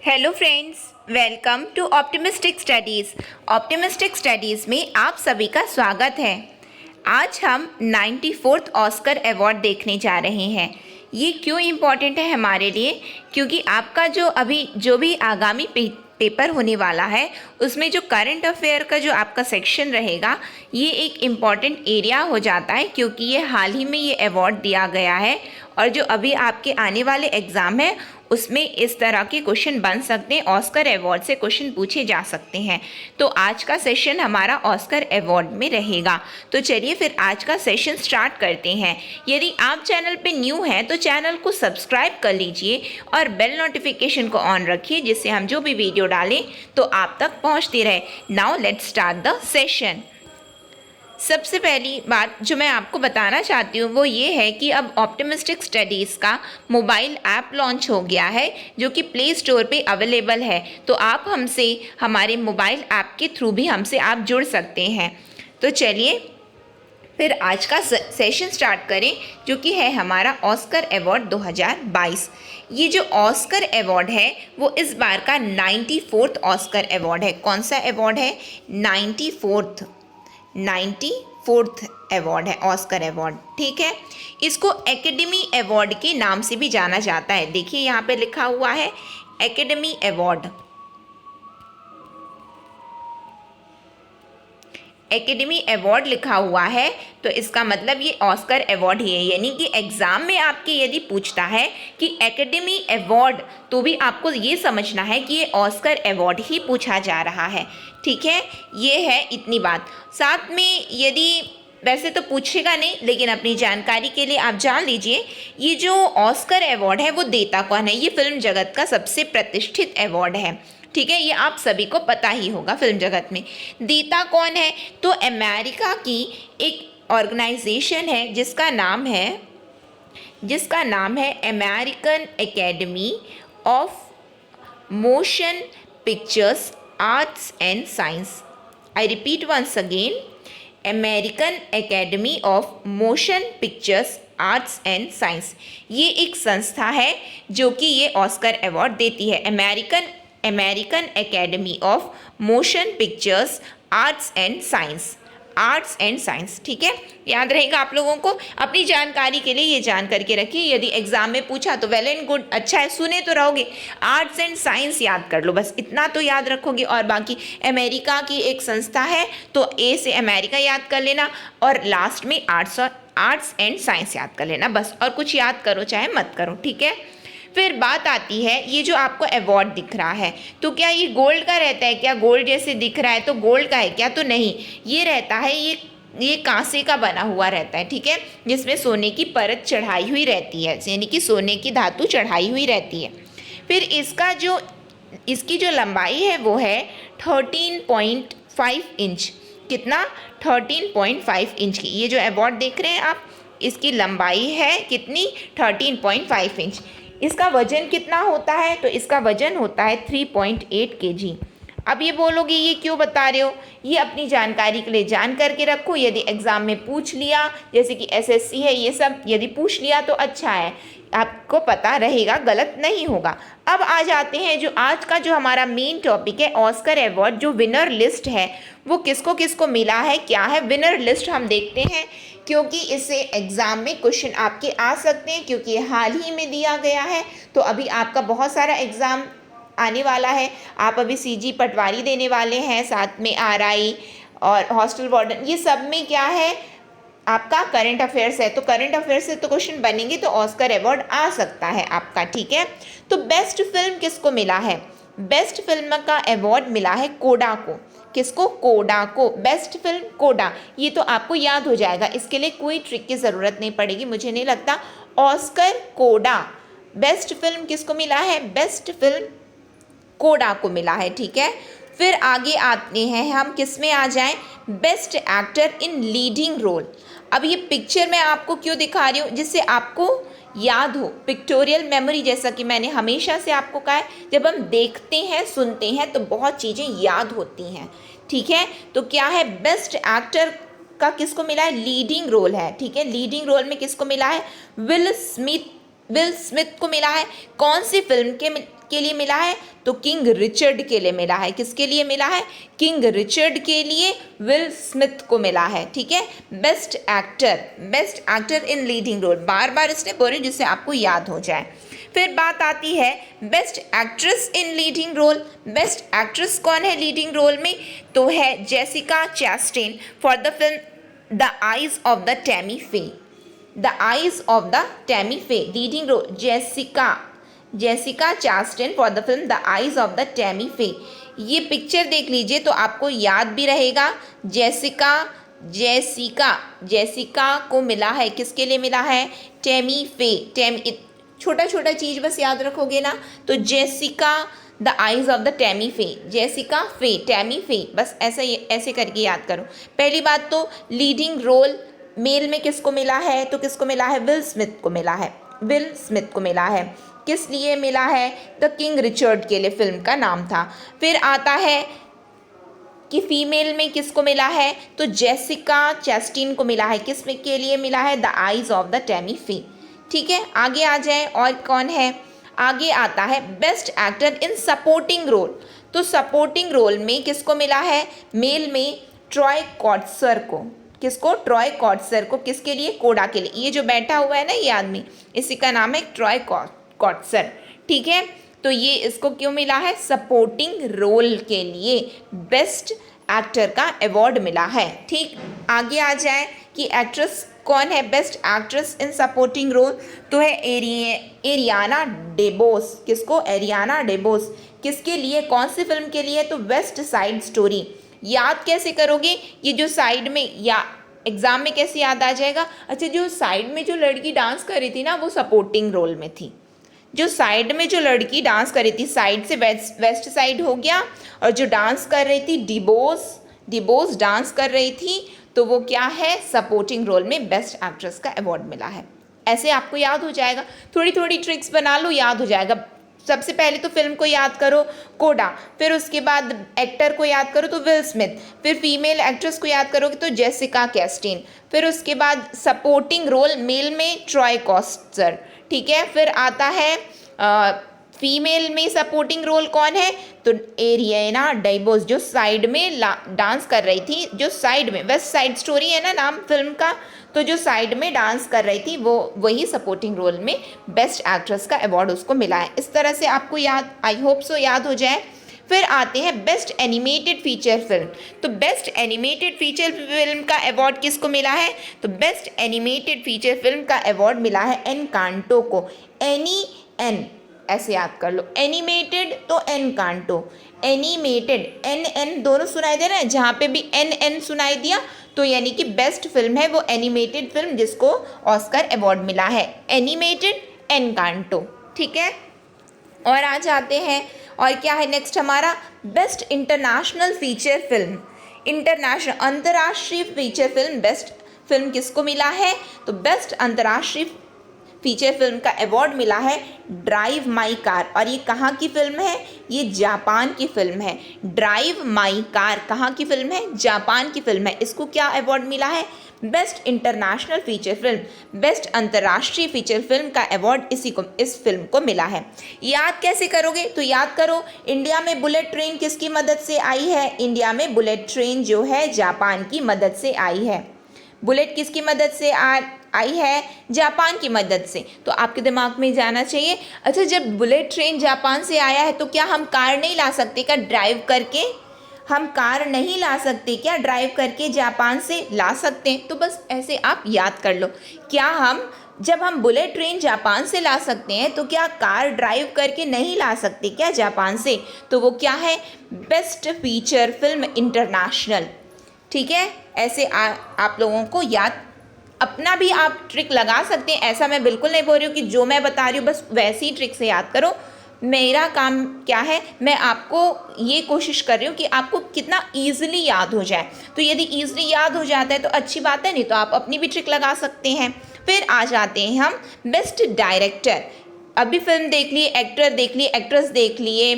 Hello friends, welcome to optimistic studies. Optimistic studies में आप सभी का स्वागत है। आज हम 94th ऑस्कर अवार्ड देखने जा रहे हैं। ये क्यों इम्पॉर्टेंट है हमारे लिए? क्योंकि आपका जो भी आगामी पेपर होने वाला है उसमें जो करंट अफेयर का जो आपका सेक्शन रहेगा ये एक इम्पॉर्टेंट एरिया हो जाता है, क्योंकि ये हाल ही में ये अवार्ड दिया गया है और जो अभी आपके आने वाले एग्ज़ाम है उसमें इस तरह के क्वेश्चन बन सकते हैं। ऑस्कर अवार्ड से क्वेश्चन पूछे जा सकते हैं। तो आज का सेशन हमारा ऑस्कर अवार्ड में रहेगा। तो चलिए फिर आज का सेशन स्टार्ट करते हैं। यदि आप चैनल पे न्यू हैं तो चैनल को सब्सक्राइब कर लीजिए और बेल नोटिफिकेशन को ऑन रखिए, जिससे हम जो भी वीडियो डालें तो आप तक पहुंचती रहे। Now let's start the session. सबसे पहली बात जो मैं आपको बताना चाहती हूँ वो ये है कि अब ऑप्टिमिस्टिक स्टडीज़ का मोबाइल ऐप लॉन्च हो गया है, जो कि प्ले स्टोर पे अवेलेबल है। तो आप हमसे हमारे मोबाइल ऐप के थ्रू भी हमसे आप जुड़ सकते हैं। तो चलिए फिर आज का सेशन स्टार्ट करें, जो कि है हमारा ऑस्कर अवार्ड 2022। ये जो ऑस्कर अवार्ड है वो इस बार का 94th ऑस्कर अवार्ड है। कौन सा अवार्ड है? 94th अवार्ड है, ऑस्कर अवार्ड। ठीक है, इसको एकेडमी अवार्ड के नाम से भी जाना जाता है। देखिए यहाँ पे लिखा हुआ है एकेडमी अवार्ड। एकेडमी अवार्ड लिखा हुआ है तो इसका मतलब ये ऑस्कर अवार्ड ही है। यानी कि एग्ज़ाम में आपके यदि पूछता है कि एकेडमी अवार्ड, तो भी आपको ये समझना है कि ये ऑस्कर अवार्ड ही पूछा जा रहा है। ठीक है, ये है इतनी बात। साथ में यदि वैसे तो पूछेगा नहीं, लेकिन अपनी जानकारी के लिए आप जान लीजिए ये जो ऑस्कर अवार्ड है वो देता कौन है। ये फिल्म जगत का सबसे प्रतिष्ठित अवार्ड है। ठीक है, ये आप सभी को पता ही होगा। फिल्म जगत में देता कौन है? तो अमेरिका की एक ऑर्गेनाइजेशन है जिसका नाम है American Academy of Motion Pictures Arts and Science. I repeat once again, American Academy of Motion Pictures Arts and Science. ये एक संस्था है जो कि ये ऑस्कर अवार्ड देती है। American Academy of Motion Pictures Arts and science. ठीक है, याद रहेगा आप लोगों को। अपनी जानकारी के लिए ये जान करके रखिए, यदि एग्जाम में पूछा तो वेल एंड गुड, अच्छा है, सुने तो रहोगे। आर्ट्स एंड साइंस याद कर लो, बस इतना तो याद रखोगे। और बाकी अमेरिका की एक संस्था है तो ए से अमेरिका याद कर लेना और लास्ट में आर्ट्स एंड साइंस याद कर लेना, बस। और कुछ याद करो चाहे मत करो। ठीक है, फिर बात आती है ये जो आपको अवार्ड दिख रहा है तो क्या ये गोल्ड का रहता है क्या? गोल्ड जैसे दिख रहा है तो गोल्ड का है क्या? तो नहीं, ये रहता है, ये कांसे का बना हुआ रहता है। ठीक है, जिसमें सोने की परत चढ़ाई हुई रहती है, यानी कि सोने की धातु चढ़ाई हुई रहती है। फिर इसकी जो लंबाई है वो है 13.5 इंच। कितना? 13.5 इंच की। ये जो अवार्ड देख रहे हैं आप, इसकी लंबाई है कितनी? 13.5 इंच। इसका वजन कितना होता है? तो इसका वजन होता है 3.8 kg। अब ये बोलोगे ये क्यों बता रहे हो? ये अपनी जानकारी के लिए जान करके रखो। यदि एग्ज़ाम में पूछ लिया, जैसे कि एसएससी है, ये सब यदि पूछ लिया तो अच्छा है, आपको पता रहेगा, गलत नहीं होगा। अब आ जाते हैं जो आज का जो हमारा मेन टॉपिक है, ऑस्कर अवार्ड जो विनर लिस्ट है वो किसको किसको मिला है, क्या है विनर लिस्ट, हम देखते हैं। क्योंकि इससे एग्ज़ाम में क्वेश्चन आपके आ सकते हैं, क्योंकि ये हाल ही में दिया गया है। तो अभी आपका बहुत सारा एग्ज़ाम आने वाला है। आप अभी सीजी पटवारी देने वाले हैं, साथ में आरआई और हॉस्टल वार्डन, ये सब में क्या है आपका करंट अफेयर्स है। तो करंट अफेयर्स से तो क्वेश्चन बनेंगे, तो ऑस्कर अवार्ड आ सकता है आपका। ठीक है, तो बेस्ट फिल्म किसको मिला है? बेस्ट फिल्म का अवार्ड मिला है कोडा को। किसको? कोडा को। बेस्ट फिल्म कोडा, ये तो आपको याद हो जाएगा, इसके लिए कोई ट्रिक की ज़रूरत नहीं पड़ेगी, मुझे नहीं लगता। ऑस्कर कोडा, बेस्ट फिल्म किसको मिला है? बेस्ट फिल्म कोडा को मिला है। ठीक है, फिर आगे आते हैं हम, किस में आ जाएं? Best actor in leading role. अब ये पिक्चर मैं आपको क्यों दिखा रही हूँ? जिससे आपको याद हो, पिक्टोरियल मेमोरी, जैसा कि मैंने हमेशा से आपको कहा है, जब हम देखते हैं सुनते हैं तो बहुत चीज़ें याद होती हैं। ठीक है, तो क्या है? बेस्ट एक्टर का किसको मिला है? लीडिंग रोल है। ठीक है, लीडिंग रोल में किसको मिला है? विल स्मिथ को मिला है। कौन सी फिल्म के लिए मिला है? तो किंग रिचर्ड के लिए मिला है। किसके लिए मिला है? किंग रिचर्ड के लिए विल स्मिथ को मिला है। ठीक है, best actor in leading role, बार बार इसने बोले जिससे आपको याद हो जाए। फिर बात आती है best actress in leading role. Best actress कौन है लीडिंग रोल में? तो है Jessica Chastain for the film the eyes of the Tammy Faye. The eyes of the Tammy Faye leading role Jessica Chastain for the film the eyes of the Tammy Faye. ये picture देख लीजिए तो आपको याद भी रहेगा। Jessica को मिला है, किसके लिए मिला है? टैमी फे। छोटा छोटा चीज़ बस याद रखोगे ना, तो Jessica the eyes of the Tammy फे, जेसिका फे, टैमी फे, बस ऐसे करके याद करो। पहली बात तो लीडिंग रोल मेल में किसको मिला है? तो किसको मिला है? विल स्मिथ को मिला है। किस लिए मिला है? द किंग रिचर्ड के लिए फिल्म का नाम था। फिर आता है कि फीमेल में किसको मिला है? तो जेसिका चैस्टेन को मिला है। किस में के लिए मिला है? The eyes of the Tammy फे। ठीक है, आगे आ जाए और कौन है? आगे आता है best actor in supporting role. तो सपोर्टिंग रोल में किसको मिला है? मेल में ट्रॉय कॉट्सर को। किसको? ट्रॉय कॉट्सर को। किसके लिए? कोडा के लिए। ये जो बैठा हुआ है ना ये आदमी, इसी का नाम है ट्रॉय कॉट्सर। ठीक है, तो ये इसको क्यों मिला है? सपोर्टिंग रोल के लिए बेस्ट एक्टर का अवार्ड मिला है। ठीक, आगे आ जाए कि एक्ट्रेस कौन है? Best actress in supporting role तो है एरियाना डेबोस। किसको? Ariana DeBose. किसके लिए? कौन सी फिल्म के लिए? तो वेस्ट साइड स्टोरी। याद कैसे करोगे? ये जो साइड में या एग्जाम में कैसे याद आ जाएगा? अच्छा, जो साइड में जो लड़की डांस कर रही थी ना वो सपोर्टिंग रोल में थी। जो साइड में जो लड़की डांस कर रही थी, साइड से वेस्ट साइड हो गया, और जो डांस कर रही थी डिबोस डांस कर रही थी, तो वो क्या है? सपोर्टिंग रोल में बेस्ट एक्ट्रेस का अवार्ड मिला है। ऐसे आपको याद हो जाएगा। थोड़ी थोड़ी ट्रिक्स बना लो, याद हो जाएगा। सबसे पहले तो फिल्म को याद करो, कोडा। फिर उसके बाद एक्टर को याद करो तो विल स्मिथ। फिर फीमेल एक्ट्रेस को याद करोगे तो जेसिका चैस्टेन। फिर उसके बाद सपोर्टिंग रोल मेल में ट्रॉय कॉट्सर। ठीक है, फिर आता है फीमेल में सपोर्टिंग रोल कौन है? तो एरियाना डेबोस, जो साइड में डांस कर रही थी, जो साइड में, वेस्ट साइड स्टोरी है ना नाम फिल्म का, तो जो साइड में डांस कर रही थी वो वही सपोर्टिंग रोल में बेस्ट एक्ट्रेस का अवार्ड उसको मिला है। इस तरह से आपको याद, आई होप सो याद हो जाए। फिर आते हैं बेस्ट एनिमेटेड फीचर फिल्म। तो बेस्ट एनिमेटेड फीचर फिल्म का अवार्ड किसको मिला है? तो बेस्ट एनिमेटेड फीचर फिल्म का अवार्ड मिला है एनकांटो को। एन ऐसे याद कर लो, एनिमेटेड तो एनकांटो, एनिमेटेड एन दोनों सुनाई दे रहे हैं। जहाँ पे भी एन सुनाई दिया तो यानी कि बेस्ट फिल्म है वो एनिमेटेड फिल्म जिसको ऑस्कर अवार्ड मिला है, एनिमेटेड एनकांटो। ठीक है, और आ जाते हैं और क्या है नेक्स्ट हमारा? Best international feature film. अंतर्राष्ट्रीय फीचर फिल्म बेस्ट फिल्म किसको मिला है? तो बेस्ट अंतर्राष्ट्रीय फीचर फिल्म का अवार्ड मिला है ड्राइव माई कार। और ये कहाँ की फिल्म है? ये जापान की फिल्म है। ड्राइव माई कार कहाँ की फिल्म है? जापान की फिल्म है। इसको क्या अवार्ड मिला है? Best international feature film, best अंतर्राष्ट्रीय फीचर फिल्म का अवार्ड इस फिल्म को मिला है। याद कैसे करोगे? तो याद करो, इंडिया में बुलेट ट्रेन किसकी मदद से आई है? इंडिया में बुलेट ट्रेन जो है जापान की मदद से आई है। बुलेट किसकी मदद से आई है? जापान की मदद से। तो आपके दिमाग में जाना चाहिए, अच्छा जब बुलेट ट्रेन जापान से आया है तो क्या हम कार नहीं ला सकते क्या ड्राइव करके? हम कार नहीं ला सकते क्या ड्राइव करके? जापान से ला सकते हैं। तो बस ऐसे आप याद कर लो, क्या जब हम बुलेट ट्रेन जापान से ला सकते हैं तो क्या कार ड्राइव करके नहीं ला सकते क्या जापान से? तो वो क्या है? Best feature film international. ठीक है, ऐसे आप लोगों को याद, अपना भी आप ट्रिक लगा सकते हैं। ऐसा मैं बिल्कुल नहीं बोल रही हूँ कि जो मैं बता रही हूँ बस वैसी ट्रिक से याद करो। मेरा काम क्या है, मैं आपको ये कोशिश कर रही हूँ कि आपको कितना ईजिली याद हो जाए। तो यदि ईजिली याद हो जाता है तो अच्छी बात है, नहीं तो आप अपनी भी ट्रिक लगा सकते हैं। फिर आ जाते हैं हम बेस्ट डायरेक्टर। अभी फिल्म देख लिए, एक्टर देख लिए, एक्ट्रेस देख लिए,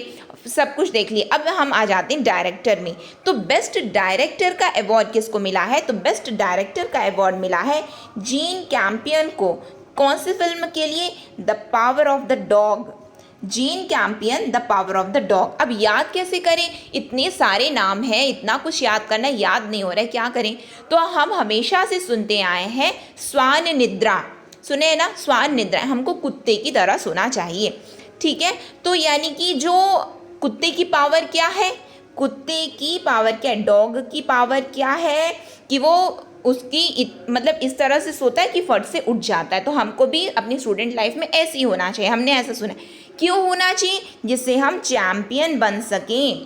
सब कुछ देख लिए। अब हम आ जाते हैं डायरेक्टर में। तो बेस्ट डायरेक्टर का अवार्ड किसको मिला है? तो बेस्ट डायरेक्टर का अवार्ड मिला है जीन कैम्पियन को। कौन सी फिल्म के लिए? The Power of the Dog. Jane Campion, the Power of the Dog. अब याद कैसे करें, इतने सारे नाम हैं, इतना कुछ याद करना, याद नहीं हो रहा है, क्या करें। तो हम हमेशा से सुनते आए हैं श्वान निद्रा, सुने हैं ना, श्वान निद्रा, हमको कुत्ते की तरह सोना चाहिए, ठीक है। तो यानी कि जो कुत्ते की पावर क्या है, कुत्ते की पावर क्या है, डॉग की पावर क्या है कि वो उसकी मतलब इस तरह से सोता है कि फट से उठ जाता है। तो हमको भी अपनी स्टूडेंट लाइफ में ऐसे ही होना चाहिए, हमने ऐसा सुना है। क्यों होना चाहिए, जिससे हम चैम्पियन बन सकें,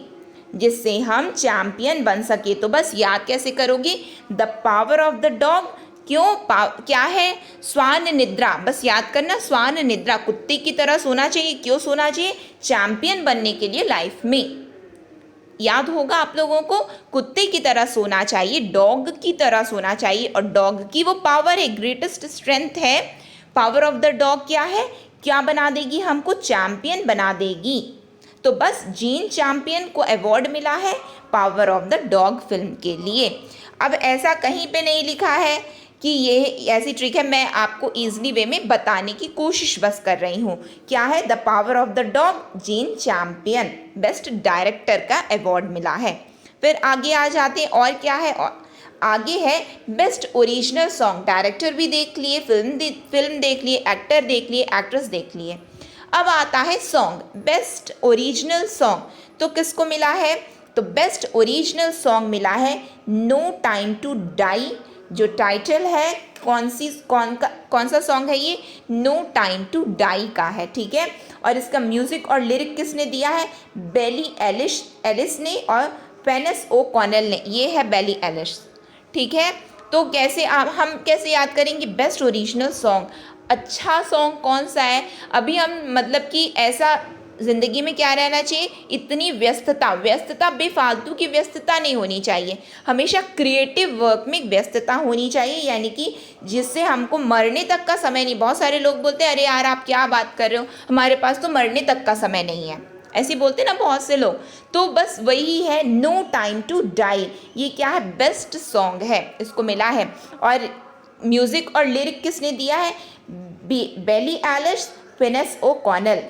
जिससे हम चैम्पियन बन सके। तो बस याद कैसे करोगे, the Power of the dog, क्यों क्या है, श्वान निद्रा, बस याद करना, श्वान निद्रा, कुत्ते की तरह सोना चाहिए। क्यों सोना चाहिए, चैम्पियन बनने के लिए लाइफ में। याद होगा आप लोगों को, कुत्ते की तरह सोना चाहिए, डॉग की तरह सोना चाहिए। और डॉग की वो पावर है, ग्रेटेस्ट स्ट्रेंथ है, पावर ऑफ द डॉग क्या है, क्या बना देगी, हमको चैम्पियन बना देगी। तो बस जीन चैम्पियन को अवार्ड मिला है power of the dog film के लिए। अब ऐसा कहीं पे नहीं लिखा है कि ये ऐसी ट्रिक है, मैं आपको ईजिली वे में बताने की कोशिश बस कर रही हूँ। क्या है, the Power of the Dog, gene champion, best director का अवार्ड मिला है। फिर आगे आ जाते हैं, और क्या है, और आगे है बेस्ट ओरिजिनल सॉन्ग। डायरेक्टर भी देख लिए, फिल्म देख लिए, एक्टर देख लिए, एक्ट्रेस देख लिए। अब आता है सॉन्ग, बेस्ट ओरिजिनल सॉन्ग। तो किसको मिला है, तो बेस्ट ओरिजिनल सॉन्ग मिला है नो टाइम टू डाई। जो टाइटल है, कौन सा सॉन्ग है ये, नो टाइम टू डाई का है, ठीक है। और इसका म्यूजिक और लिरिक किसने दिया है, बेली एलिस ने और फेनेस ओ कॉनेल ने, ये है बेली एलिस, ठीक है। तो कैसे हम कैसे याद करेंगे बेस्ट ओरिजिनल सॉन्ग, अच्छा सॉन्ग कौन सा है। अभी हम मतलब कि ऐसा ज़िंदगी में क्या रहना चाहिए, इतनी व्यस्तता बेफालतू की व्यस्तता नहीं होनी चाहिए, हमेशा क्रिएटिव वर्क में व्यस्तता होनी चाहिए, यानी कि जिससे हमको मरने तक का समय नहीं। बहुत सारे लोग बोलते हैं अरे यार आप क्या बात कर रहे हो, हमारे पास तो मरने तक का समय नहीं है, ऐसे बोलते ना बहुत से लोग। तो बस वही है नो टाइम टू डाई, ये क्या है, बेस्ट सॉन्ग है, इसको मिला है। और म्यूज़िक और लिरिक किसने दिया है, बेली एलिस, फेनेस ओ कॉनेल,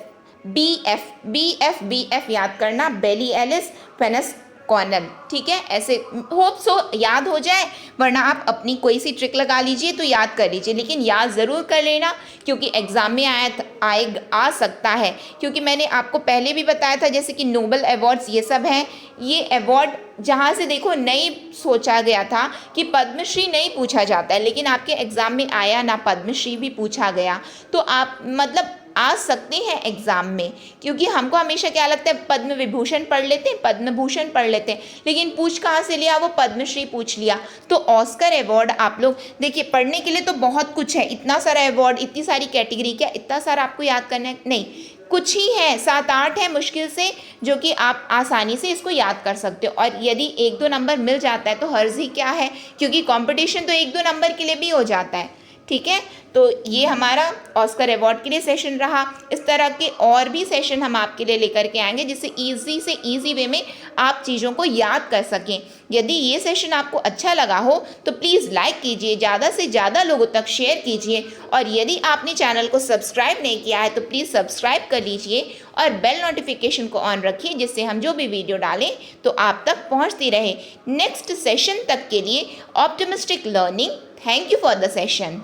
BF याद करना, बेली एलिस, फेनेस कॉनेल, ठीक है। ऐसे होप सो याद हो जाए, वरना आप अपनी कोई सी ट्रिक लगा लीजिए तो याद कर लीजिए, लेकिन याद ज़रूर कर लेना क्योंकि एग्ज़ाम में आ सकता है। क्योंकि मैंने आपको पहले भी बताया था, जैसे कि नोबल अवार्ड्स ये सब हैं, ये अवार्ड जहाँ से देखो नहीं सोचा गया था कि पद्मश्री नहीं पूछा जाता है, लेकिन आपके एग्ज़ाम में आया ना, पद्मश्री भी पूछा गया। तो आप मतलब आ सकते हैं एग्ज़ाम में, क्योंकि हमको हमेशा क्या लगता है, पद्म विभूषण पढ़ लेते हैं, पद्म भूषण पढ़ लेते हैं, लेकिन पूछ कहाँ से लिया, वो पद्मश्री पूछ लिया। तो ऑस्कर अवार्ड आप लोग देखिए, पढ़ने के लिए तो बहुत कुछ है, इतना सारा अवार्ड, इतनी सारी कैटेगरी, क्या इतना सारा आपको याद करना है, नहीं, कुछ ही है, 7-8 है मुश्किल से, जो कि आप आसानी से इसको याद कर सकते हो। और यदि 1-2 नंबर मिल जाता है तो हर्ज ही क्या है, क्योंकि कंपटीशन तो 1-2 नंबर के लिए भी हो जाता है, ठीक है। तो ये हमारा ऑस्कर अवार्ड के लिए सेशन रहा। इस तरह के और भी सेशन हम आपके लिए लेकर के आएंगे, जिससे ईजी से ईजी वे में आप चीज़ों को याद कर सकें। यदि ये सेशन आपको अच्छा लगा हो तो प्लीज़ लाइक कीजिए, ज़्यादा से ज़्यादा लोगों तक शेयर कीजिए, और यदि आपने चैनल को सब्सक्राइब नहीं किया है तो प्लीज़ सब्सक्राइब कर लीजिए और बेल नोटिफिकेशन को ऑन रखिए, जिससे हम जो भी वीडियो डालें तो आप तक पहुँचती रहे। नेक्स्ट सेशन तक के लिए optimistic learning, thank you for the session.